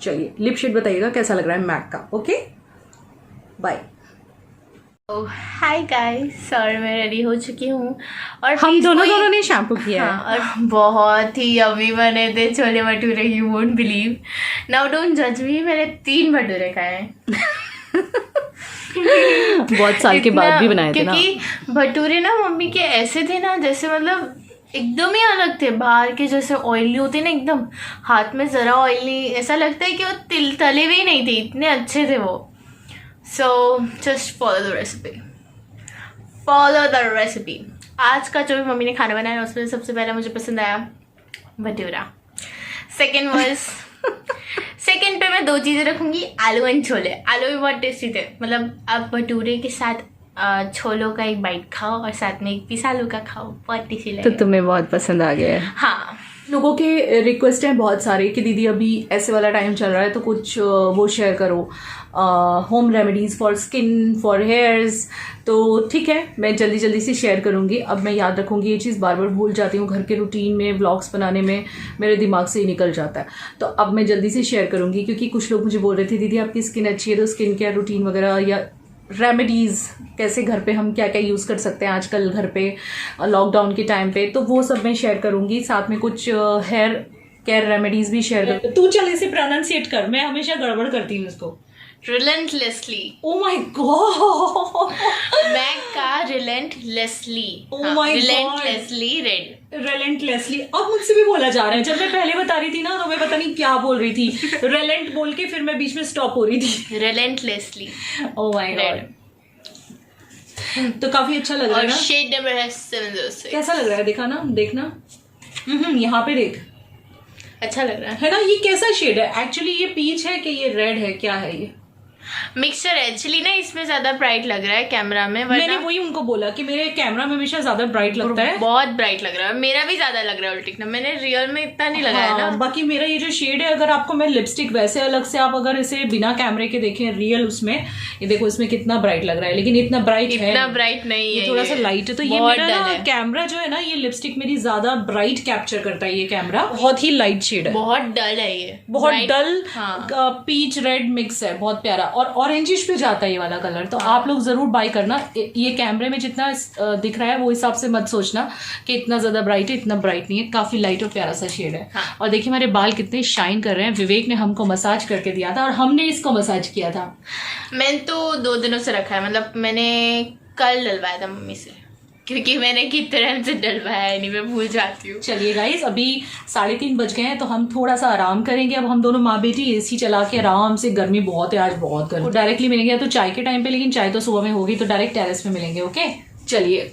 चलिए लिप शेड बताइएगा कैसा लग रहा है मैक का। Okay, bye. Hi guys, sir मैं रेडी हो चुकी हूँ और हम दोनों ने शैम्पू किया है। हाँ, और बहुत ही यम्मी बने थे chole bhature, you won't believe. Now don't जज मी, मैंने 3 भटूरे खाए हैं। बहुत साल के बाद भी बनाए थे ना, क्योंकि भटूरे ना मम्मी के ऐसे थे ना, जैसे मतलब एकदम ही अलग थे। बाहर के जैसे ऑयली होते ना, एकदम हाथ में ज़रा ऑयली, ऐसा लगता है कि वो तले हुए नहीं थे, इतने अच्छे थे वो। So just follow the recipe. Follow the recipe. आज का जो भी मम्मी ने खाना बनाया उसमें सबसे पहला मुझे पसंद आया भटूरा। सेकंड पे मैं 2 चीज़ें रखूँगी, आलू एंड छोले। आलू भी बहुत टेस्टी थे, मतलब आप भटूरे के साथ छोलों का एक बाइट खाओ और साथ में एक पीस आलू का खाओ, बहुत टेस्टी लगे। तो तुम्हें बहुत पसंद आ गया है। हाँ, लोगों के रिक्वेस्ट हैं बहुत सारे कि दीदी अभी ऐसे वाला टाइम चल रहा है तो कुछ वो शेयर करो, home remedies for skin, for hairs. तो ठीक है, मैं जल्दी जल्दी से शेयर करूँगी। अब मैं याद रखूँगी, ये चीज़ बार बार भूल जाती हूँ, घर के रूटीन में व्लॉग्स बनाने में मेरे दिमाग से ही निकल जाता है। तो अब मैं जल्दी से शेयर करूँगी, क्योंकि कुछ लोग मुझे बोल रहे थे दीदी आपकी स्किन अच्छी है, तो स्किन केयर रूटीन वगैरह या रेमेडीज़ कैसे घर पे हम क्या क्या यूज़ कर सकते हैं आजकल घर पे लॉकडाउन के टाइम पे, तो वो सब मैं शेयर करूँगी। साथ में कुछ हेयर केयर रेमेडीज़ भी शेयर कर। तू चल इसे प्रोनाउंसिएट कर, मैं हमेशा गड़बड़ करती हूँ इसको। Relentlessly. Oh my God, Mac का relentlessly. Oh my God, relentlessly red. Relentlessly अब मुझसे भी बोला जा रहा है। जब मैं पहले बता रही थी ना तो मैं पता नहीं क्या बोल रही थी, रेलेंट बोल के फिर मैं बीच में स्टॉप हो रही थी। रिलेंटलेसली। ओह माय गॉड, तो काफी अच्छा लग रहा है ना। शेड नंबर है 706। कैसा लग रहा है, देखा ना, देखना, यहाँ पे देख, अच्छा लग रहा है ना। ये कैसा शेड है एक्चुअली, ये पीच है कि ये रेड है, क्या है ये मिक्सचर? एक्चुअली ना इसमें ज्यादा ब्राइट लग रहा है कैमरा में, मैंने वही उनको बोला कि मेरे कैमरा में हमेशा ज्यादा ब्राइट लगता है, बहुत ब्राइट लग रहा है। मेरा भी ज्यादा लग रहा है उल्टी ना, मैंने रियल में इतना नहीं लगाया ना। बाकी मेरा ये जो शेड है, अगर आपको मैं लिपस्टिक वैसे अलग से, आप अगर इसे बिना कैमरे के देखें रियल उसमें, ये देखो इसमें कितना ब्राइट लग रहा है, लेकिन इतना ब्राइट है, इतना ब्राइट नहीं है, थोड़ा सा लाइट है। तो ये मेरा ना कैमरा जो है ना, ये लिपस्टिक मेरी ज्यादा ब्राइट कैप्चर करता है, ये कैमरा बहुत ही लाइट शेड है, बहुत डल है ये, बहुत डल पीच रेड मिक्स है, बहुत प्यारा, और ऑरेंजिश पे जाता है ये वाला कलर। तो आप लोग जरूर बाय करना। ये कैमरे में जितना दिख रहा है वो हिसाब से मत सोचना कि इतना ज्यादा ब्राइट है, इतना ब्राइट नहीं है, काफी लाइट और प्यारा सा शेड है। और देखिए मेरे बाल कितने शाइन कर रहे हैं। विवेक ने हमको मसाज करके दिया था और हमने इसको मसाज किया था। मैंने तो 2 दिनों से रखा है, मतलब मैंने कल डलवाया था मम्मी से, क्योंकि मैंने कितने टाइम से डलवाया नहीं, मैं भूल जाती हूँ। चलिए गाइज, अभी 3:30 बज गए हैं तो हम थोड़ा सा आराम करेंगे। अब हम दोनों माँ बेटी एसी चला के आराम से, गर्मी बहुत है आज, बहुत गर्मी, डायरेक्टली मिलेंगे तो चाय के टाइम पे, लेकिन चाय तो सुबह में होगी, तो डायरेक्ट टेरेस पे मिलेंगे। ओके, चलिए।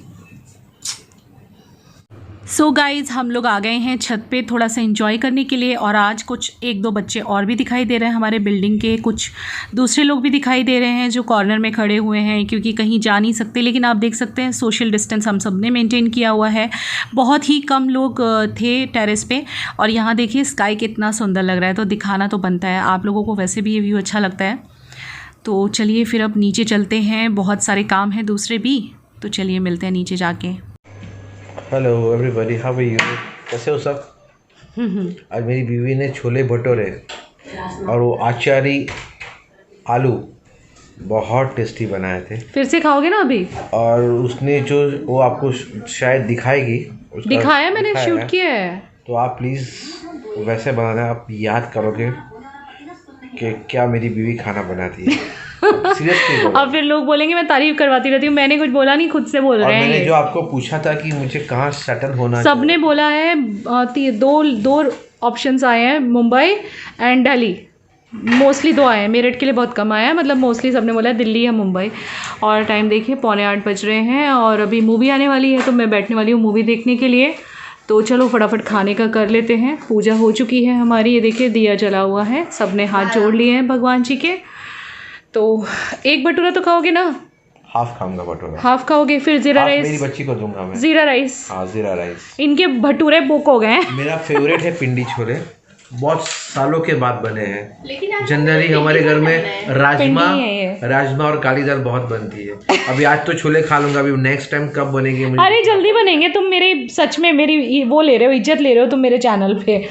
सो गाइज़, हम लोग आ गए हैं छत पे थोड़ा सा एंजॉय करने के लिए, और आज कुछ 1-2 बच्चे और भी दिखाई दे रहे हैं हमारे बिल्डिंग के, कुछ दूसरे लोग भी दिखाई दे रहे हैं जो कॉर्नर में खड़े हुए हैं, क्योंकि कहीं जा नहीं सकते। लेकिन आप देख सकते हैं सोशल डिस्टेंस हम सब ने मेंटेन किया हुआ है। बहुत ही कम लोग थे टेरेस पे, और यहाँ देखिए स्काई कितना सुंदर लग रहा है, तो दिखाना तो बनता है। आप लोगों को वैसे भी ये व्यू अच्छा लगता है तो चलिए फिर अब नीचे चलते हैं, बहुत सारे काम हैं दूसरे भी, तो चलिए मिलते हैं नीचे जाके। Hello everybody, how are you? कैसे हो सब? आज मेरी बीवी ने छोले भटूरे और वो आचारी आलू बहुत टेस्टी बनाए थे। फिर से खाओगे ना अभी? और उसने जो वो आपको शायद दिखाएगी, दिखाया मैंने, शूट किया है। तो आप प्लीज़ वैसे बनाना, आप याद करोगे कि क्या मेरी बीवी खाना बनाती है। सीरियसली। अब फिर लोग बोलेंगे मैं तारीफ करवाती रहती हूँ। मैंने कुछ बोला नहीं, खुद से बोल रहे हैं। मैंने जो आपको पूछा था कि मुझे कहाँ सेटल होना, सबने बोला है। दो ऑप्शंस आए हैं, मुंबई एंड दिल्ली। मोस्टली 2 आए हैं, मेरठ के लिए बहुत कम आया है। मतलब मोस्टली सबने बोला है दिल्ली या मुंबई। और टाइम देखिए 7:45 बज रहे हैं और अभी मूवी आने वाली है, तो मैं बैठने वाली हूँ मूवी देखने के लिए। तो चलो फटाफट खाने का कर लेते हैं। पूजा हो चुकी है हमारी, ये देखिए दिया जला हुआ है, सबने हाथ जोड़ लिए हैं भगवान जी के। तो एक भटूरा तो खाओगे ना? हाफ खाऊंगा भटूरा। हाफ खाओगे? फिर जीरा राइस मेरी बच्ची को दूंगा मैं। जीरा राइस। हाँ, जीरा राइस। इनके भटूरे बुक हो गए हैं। मेरा फेवरेट है पिंडी छोले, बहुत सालों के बाद बने हैं। लेकिन जनरली हमारे घर में राजमा और काली दाल बहुत बनती है। अभी आज तो छोले खा लूंगा, अभी नेक्स्ट टाइम कब बनेंगे मुझे। अरे जल्दी बनेंगे, तुम मेरे सच में मेरी वो ले रहे हो, इज्जत ले रहे हो तुम मेरे चैनल पे।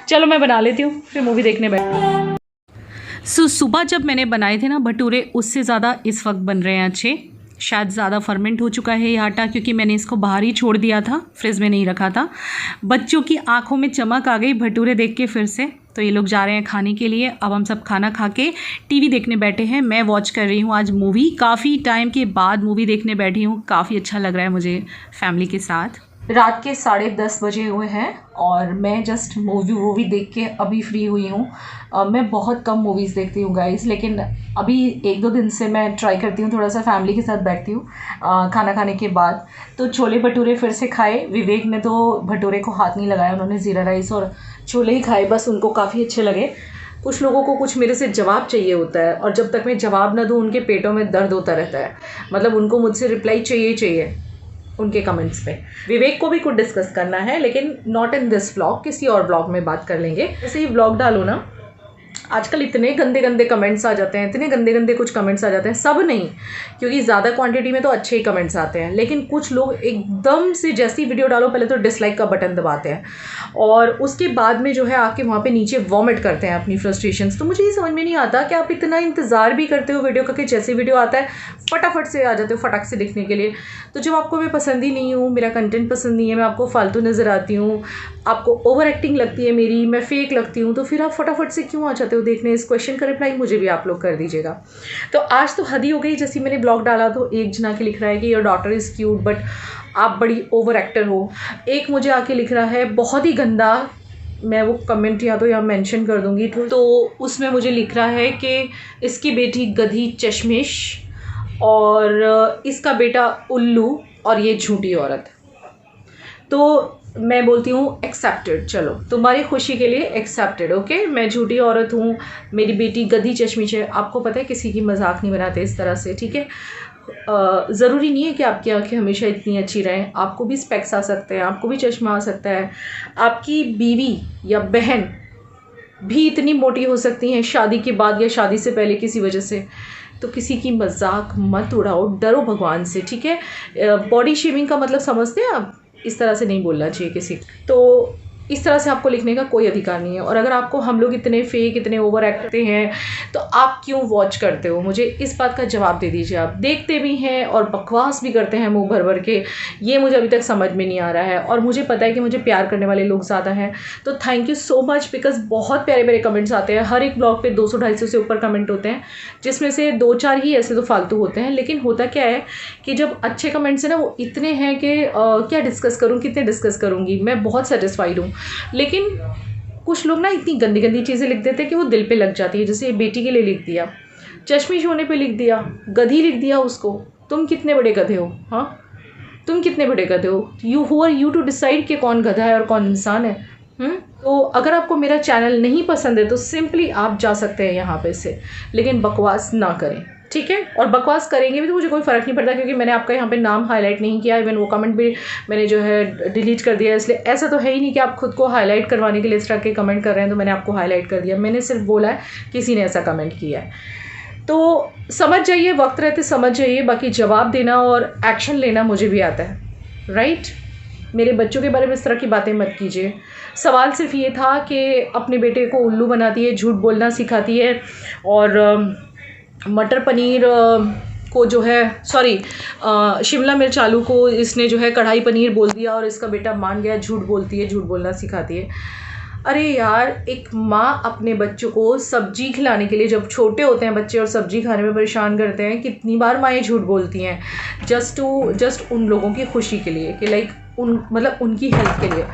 चलो मैं बना लेती हूँ, फिर मूवी देखने बैठ। सुबह जब मैंने बनाए थे ना भटूरे, उससे ज़्यादा इस वक्त बन रहे हैं अच्छे। शायद ज़्यादा फर्मेंट हो चुका है ये आटा, क्योंकि मैंने इसको बाहर ही छोड़ दिया था, फ्रिज में नहीं रखा था। बच्चों की आंखों में चमक आ गई भटूरे देख के फिर से। तो ये लोग जा रहे हैं खाने के लिए। अब हम सब खाना खा के टीवी देखने बैठे हैं। मैं वॉच कर रही हूँ आज मूवी, काफ़ी टाइम के बाद मूवी देखने बैठी हूँ। काफ़ी अच्छा लग रहा है मुझे फैमिली के साथ। रात के 10:30 बजे हुए हैं और मैं जस्ट मूवी देख के अभी फ्री हुई हूँ। मैं बहुत कम मूवीज़ देखती हूँ गाइस, लेकिन अभी 1-2 दिन से मैं ट्राई करती हूँ, थोड़ा सा फैमिली के साथ बैठती हूँ खाना खाने के बाद। तो छोले भटूरे फिर से खाए। विवेक ने तो भटूरे को हाथ नहीं लगाया, उन्होंने ज़ीरा राइस और छोले ही खाए बस। उनको काफ़ी अच्छे लगे। कुछ लोगों को कुछ मेरे से जवाब चाहिए होता है, और जब तक मैं जवाब ना दूँ उनके पेटों में दर्द होता रहता है। मतलब उनको मुझसे रिप्लाई चाहिए उनके कमेंट्स पे। विवेक को भी कुछ डिस्कस करना है, लेकिन नॉट इन दिस व्लॉग, किसी और व्लॉग में बात कर लेंगे। जैसे ही व्लॉग डालो ना, आजकल इतने गंदे कमेंट्स आ जाते हैं, इतने गंदे कुछ कमेंट्स आ जाते हैं। सब नहीं, क्योंकि ज़्यादा क्वांटिटी में तो अच्छे ही कमेंट्स आते हैं, लेकिन कुछ लोग एकदम से जैसी वीडियो डालो पहले तो डिसलाइक का बटन दबाते हैं और उसके बाद में जो है आके वहाँ पे नीचे वॉमिट करते हैं अपनी फ्रस्ट्रेशंस। तो मुझे ये समझ में नहीं आता कि आप इतना इंतज़ार भी करते हो वीडियो का कि जैसे वीडियो आता है फटाफट से आ जाते हो फटाक से दिखने के लिए। तो जब आपको मैं पसंद ही नहीं हूँ, मेरा कंटेंट पसंद नहीं है, मैं आपको फालतू नज़र आती हूँ, आपको ओवर एक्टिंग लगती है मेरी, मैं फेक लगती हूँ, तो फिर आप फटाफट से क्यों आ जाते हो देखने? इस क्वेश्चन का रिप्लाई मुझे भी आप लोग कर दीजिएगा। तो आज तो हद ही हो गई। जैसे मैंने ब्लॉग डाला तो एक जना के लिख रहा है कि your daughter is cute but आप बड़ी ओवर एक्टर हो। एक मुझे आके लिख रहा है बहुत ही गंदा, मैं वो कमेंट या तो यहाँ मेंशन कर दूँगी, तो उसमें मुझे लिख रहा है कि इसकी बेटी गधी चश्मिश और इसका बेटा उल्लू और ये झूठी औरत। तो मैं बोलती हूँ एक्सेप्टेड, चलो तुम्हारी खुशी के लिए एक्सेप्टेड। ओके, मैं झूठी औरत हूँ, मेरी बेटी गधी चश्मिश है। आपको पता है किसी की मजाक नहीं बनाते इस तरह से, ठीक है? ज़रूरी नहीं है कि आपकी आंखें हमेशा इतनी अच्छी रहें, आपको भी स्पेक्स आ सकते हैं, आपको भी चश्मा आ सकता है। आपकी बीवी या बहन भी इतनी मोटी हो सकती हैं शादी के बाद या शादी से पहले किसी वजह से। तो किसी की मजाक मत उड़ाओ, डरो भगवान से, ठीक है? बॉडी शेमिंग का मतलब समझते हैं आप? इस तरह से नहीं बोलना चाहिए किसी। तो इस तरह से आपको लिखने का कोई अधिकार नहीं है। और अगर आपको हम लोग इतने फेक, इतने ओवर एक्टते हैं, तो आप क्यों वॉच करते हो? मुझे इस बात का जवाब दे दीजिए। आप देखते भी हैं और बकवास भी करते हैं मुंह भर भर के, ये मुझे अभी तक समझ में नहीं आ रहा है। और मुझे पता है कि मुझे प्यार करने वाले लोग ज़्यादा हैं, तो thank you so much, because बहुत प्यारे प्यारे कमेंट्स आते हैं। हर एक ब्लॉग पे 200-250 से ऊपर कमेंट होते हैं, जिसमें से 2-4 ही ऐसे तो फालतू होते हैं। लेकिन होता क्या है कि जब अच्छे कमेंट्स हैं ना, वो इतने हैं कि क्या डिस्कस करूँ, कितने डिस्कस करूँगी। मैं बहुत सेटिस्फाइड हूँ, लेकिन कुछ लोग ना इतनी गंदी गंदी चीज़ें लिख देते हैं कि वो दिल पे लग जाती है। जैसे बेटी के लिए लिख दिया, चश्मिश होने पे लिख दिया, गधी लिख दिया उसको। तुम कितने बड़े गधे हो? हाँ, तुम कितने बड़े गधे हो? Who are you to decide कि कौन गधा है और कौन इंसान है? तो अगर आपको मेरा चैनल नहीं पसंद है तो सिंपली आप जा सकते हैं यहाँ पे से, लेकिन बकवास ना करें, ठीक है? और बकवास करेंगे भी तो मुझे कोई फ़र्क नहीं पड़ता, क्योंकि मैंने आपका यहाँ पे नाम हाईलाइट नहीं किया। इवन वो कमेंट भी मैंने जो है डिलीट कर दिया। इसलिए ऐसा तो है ही नहीं कि आप खुद को हाईलाइट करवाने के लिए इस तरह के कमेंट कर रहे हैं तो मैंने आपको हाईलाइट कर दिया। मैंने सिर्फ बोला है किसी ने ऐसा कमेंट किया है। तो समझ जाइए, वक्त रहते समझ जाइए, बाकी जवाब देना और एक्शन लेना मुझे भी आता है, राइट। मेरे बच्चों के बारे में इस तरह की बातें मत कीजिए। सवाल सिर्फ ये था कि अपने बेटे को उल्लू बनाती है, झूठ बोलना सिखाती है, और मटर पनीर को जो है शिमला मिर्च आलू को इसने जो है कढ़ाई पनीर बोल दिया और इसका बेटा मान गया, झूठ बोलती है, झूठ बोलना सिखाती है। अरे यार, एक माँ अपने बच्चों को सब्जी खिलाने के लिए, जब छोटे होते हैं बच्चे और सब्जी खाने में परेशान करते हैं, कितनी बार माएँ झूठ बोलती हैं जस्ट उन लोगों की खुशी के लिए, कि लाइक उनकी हेल्थ के लिए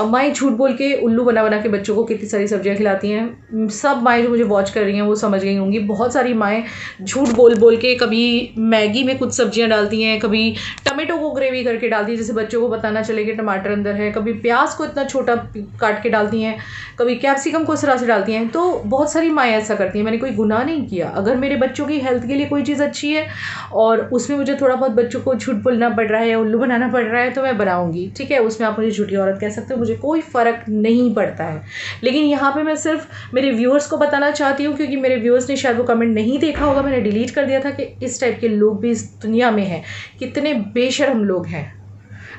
माएँ झूठ बोल के उल्लू बना बना के बच्चों को कितनी सारी सब्जियां खिलाती हैं। सब माएँ जो मुझे वॉच कर रही हैं वो समझ गई होंगी। बहुत सारी माएँ झूठ बोल के कभी मैगी में कुछ सब्जियां डालती हैं, कभी टमाटो को ग्रेवी करके डालती हैं जिससे बच्चों को पता ना चले कि टमाटर अंदर है, कभी प्याज को इतना छोटा काट के डालती हैं, कभी कैप्सिकम को इस तरह से डालती हैं। तो बहुत सारी माएँ ऐसा करती हैं। मैंने कोई गुनाह नहीं किया। अगर मेरे बच्चों की हेल्थ के लिए कोई चीज़ अच्छी है और उसमें मुझे थोड़ा बहुत बच्चों को झूठ बोलना पड़ रहा है या उल्लू बनाना पड़ रहा है तो मैं बनाऊंगी, ठीक है। उसमें आप मुझे झूठी औरत कह सकते हो, मुझे कोई फ़र्क नहीं पड़ता है। लेकिन यहाँ पे मैं सिर्फ मेरे व्यूअर्स को बताना चाहती हूँ, क्योंकि मेरे व्यूअर्स ने शायद वो कमेंट नहीं देखा होगा, मैंने डिलीट कर दिया था, कि इस टाइप के लोग भी इस दुनिया में हैं, कितने बेशर्म लोग हैं।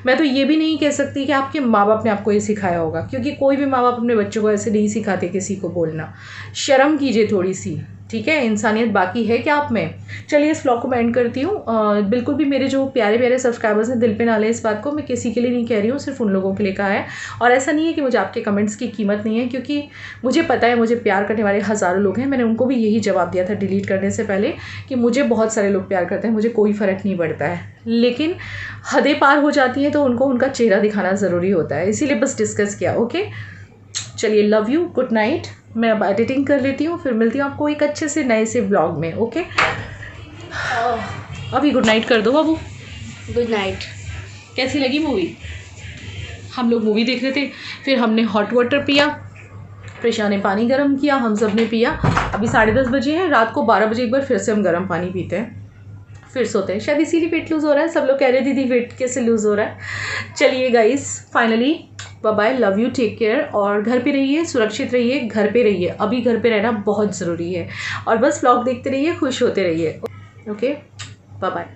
मैं तो ये भी नहीं कह सकती कि आपके माँ बाप ने आपको ये सिखाया होगा, क्योंकि कोई भी माँ बाप अपने बच्चों को ऐसे नहीं सिखाते किसी को बोलना। शर्म कीजिए थोड़ी सी, ठीक है। इंसानियत बाकी है क्या आप में। चलिए इस व्लॉग को मैं एंड करती हूँ। बिल्कुल भी मेरे जो प्यारे प्यारे सब्सक्राइबर्स हैं दिल पे ना लें इस बात को, मैं किसी के लिए नहीं कह रही हूँ, सिर्फ उन लोगों के लिए कहा है। और ऐसा नहीं है कि मुझे आपके कमेंट्स की कीमत नहीं है, क्योंकि मुझे पता है मुझे प्यार करने वाले हज़ारों लोग हैं। मैंने उनको भी यही जवाब दिया था डिलीट करने से पहले कि मुझे बहुत सारे लोग प्यार करते हैं, मुझे कोई फ़र्क नहीं पड़ता है। लेकिन हदें पार हो जाती हैं तो उनको उनका चेहरा दिखाना ज़रूरी होता है, इसीलिए बस डिस्कस किया। ओके, चलिए, लव यू, गुड नाइट। मैं अब एडिटिंग कर लेती हूँ, फिर मिलती हूँ आपको एक अच्छे से नए से व्लॉग में। ओके, अभी गुड नाइट कर दो बाबू। Good night. कैसी लगी मूवी? हम लोग मूवी देख रहे थे, फिर हमने हॉट वाटर पिया, प्रिशा ने पानी गर्म किया, हम सब ने पिया। अभी 10:30 बजे हैं, रात को 12 बजे एक बार फिर से हम गर्म पानी पीते हैं, फिर सोते हैं। शायद इसीलिए वेट लूज़ हो रहा है। सब लोग कह रहे दीदी वेट कैसे लूज़ हो रहा है। चलिए guys, finally bye bye, love you, take care. और घर पे रहिए, सुरक्षित रहिए, घर पे रहिए। अभी घर पे रहना बहुत ज़रूरी है। और बस व्लॉग देखते रहिए, खुश होते रहिए। Okay, bye bye.